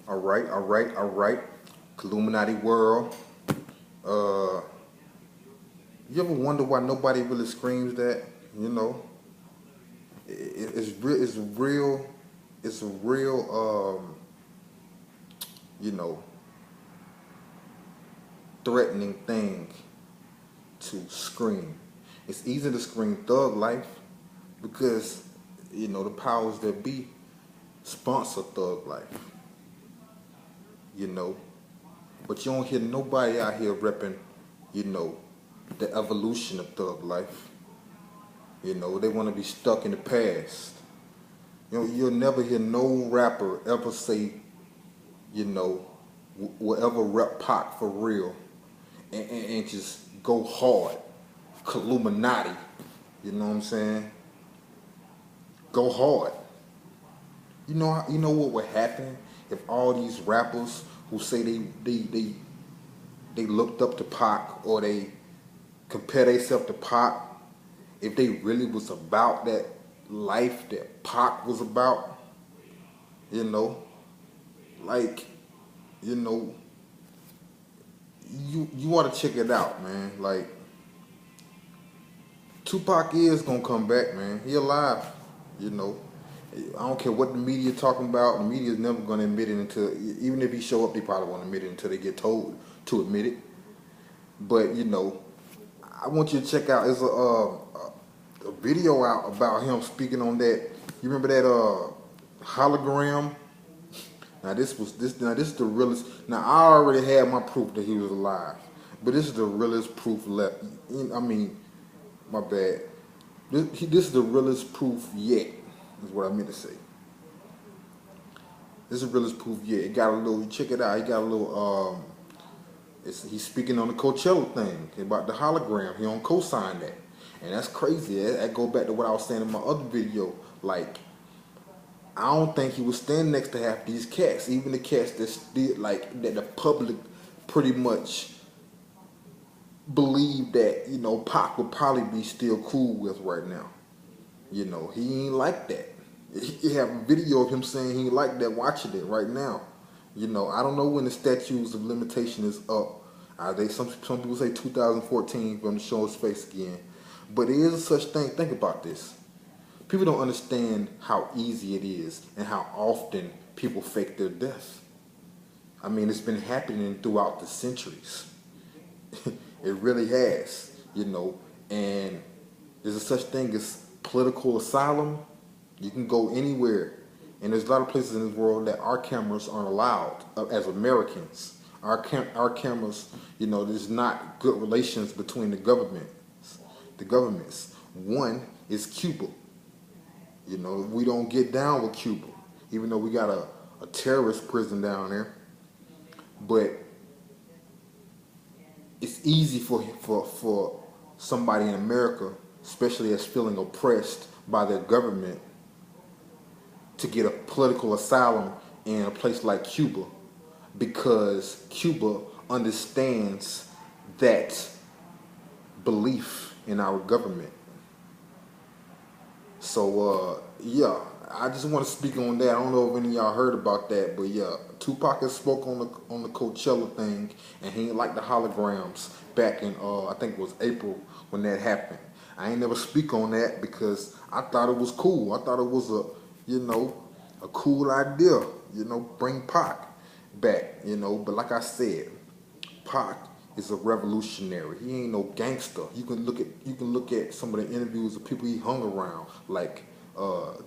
All right. Illuminati world. Uh, you ever wonder why nobody really screams that? You know, it's real. It's real. It's a real. You know, threatening thing to scream. It's easy to scream thug life because the powers that be sponsor thug life. You know, but you don't hear nobody out here repping. You know, the evolution of thug life. They want to be stuck in the past. You'll never hear no rapper ever say, will ever rep Pac for real and just go hard. Illuminati, you know what I'm saying? Go hard. You know what would happen if all these rappers who say they looked up to Pac or they compare themselves to Pac, if they really was about that life that Pac was about, you know, like, you know, you want to check it out, man. Like, Tupac is gonna come back, man. He alive, you know. I don't care what the media talking about. The media is never gonna admit it until, even if he show up, they probably won't admit it until they get told to admit it. But I want you to check out. There's a video out about him speaking on that. You remember that hologram? Now this is the realest. Now I already had my proof that he was alive, but this is the realest proof left. I mean, my bad. This is the realest proof yet. Is what I meant to say. This is the realest proof yet. It got a little. Check it out. He got a little. He's speaking on the Coachella thing about the hologram. He don't co-sign that, and that's crazy. That go back to what I was saying in my other video. Like, I don't think he was standing next to half these cats, even the cats that still like that the public pretty much believe that Pac would probably be still cool with right now. He ain't like that. He have a video of him saying he ain't like that. Watching it right now. I don't know when the statutes of limitation is up. Some people say 2014 for him to show his face again, but there is a such thing. Think about this. People don't understand how easy it is and how often people fake their death. I mean, it's been happening throughout the centuries. It really has, and there's a such thing as political asylum. You can go anywhere, and there's a lot of places in this world that our cameras aren't allowed as Americans. Our cameras, there's not good relations between the governments. One is Cuba. We don't get down with Cuba, even though we got a terrorist prison down there. But it's easy for somebody in America, especially that's feeling oppressed by their government, to get a political asylum in a place like Cuba, because Cuba understands that belief in our government. So yeah, I just want to speak on that. I don't know if any of y'all heard about that, but yeah, Tupac has spoke on the Coachella thing, and he ain't like the holograms back in I think it was April when that happened. I ain't never speak on that because I thought it was cool. I thought it was a cool idea. Bring Pac back. But like I said, Pac is a revolutionary. He ain't no gangster. You can look at some of the interviews of people he hung around, like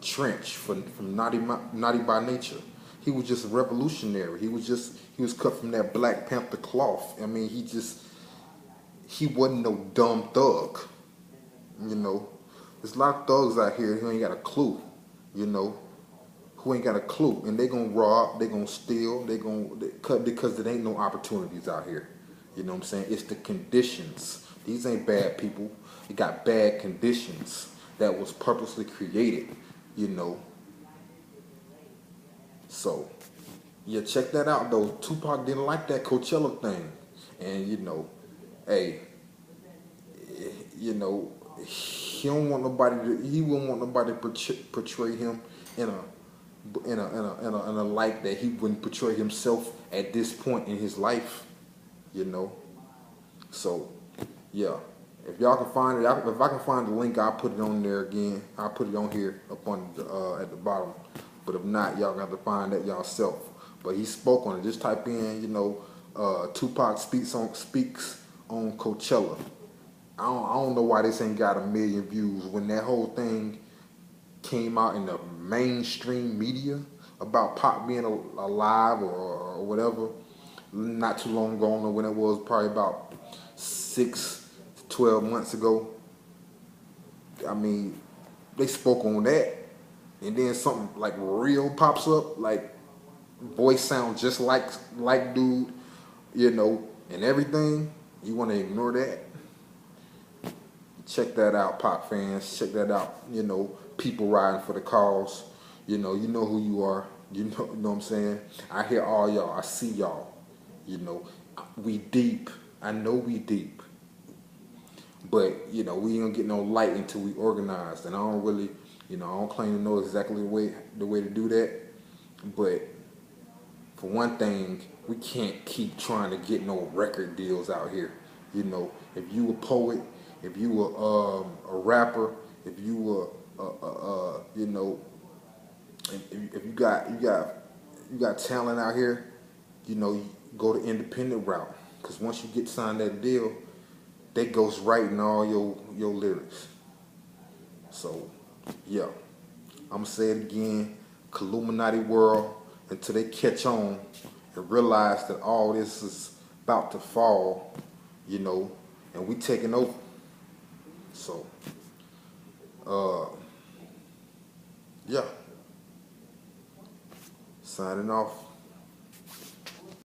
Trench from Naughty by Nature. He was just a revolutionary. He was cut from that Black Panther cloth. I mean, he wasn't no dumb thug. There's a lot of thugs out here who ain't got a clue. Who ain't got a clue, and they gonna rob, they gonna steal, they cut because there ain't no opportunities out here. You know what I'm saying? It's the conditions. These ain't bad people. They got bad conditions that was purposely created. So yeah, check that out though. Tupac didn't like that Coachella thing, and hey, he don't want nobody to. He wouldn't want nobody to portray him in a in a light that he wouldn't portray himself at this point in his life, you know. So, yeah. If y'all can find it, if I can find the link, I'll put it on there again. I'll put it on here up on at the bottom. But if not, y'all got to find that yourself. But he spoke on it. Just type in, you know, Tupac speaks on Coachella. I don't know why this ain't got 1 million views when that whole thing came out in the mainstream media about Pac being alive or whatever. Not too long ago, I don't know when it was, probably about 6 to 12 months ago. I mean, they spoke on that, and then something like real pops up, like voice sounds just like dude, you know, and everything. You want to ignore that? Check that out, pop fans. Check that out. You know, people riding for the cause. You know who you are. You know what I'm saying? I hear all y'all. I see y'all. You know, we deep. I know we deep. But, you know, we ain't gonna get no light until we organized. And I don't really, you know, I don't claim to know exactly the way to do that. But for one thing, we can't keep trying to get no record deals out here. You know, if you a poet, if you a rapper, if you you know, if you got talent out here, you know, you go the independent route. Because once you get signed that deal, that goes right in all your lyrics. So, yeah, I'm gonna say it again, Illuminati world, until they catch on and realize that all this is about to fall, you know, and we taking over. So, yeah, signing off.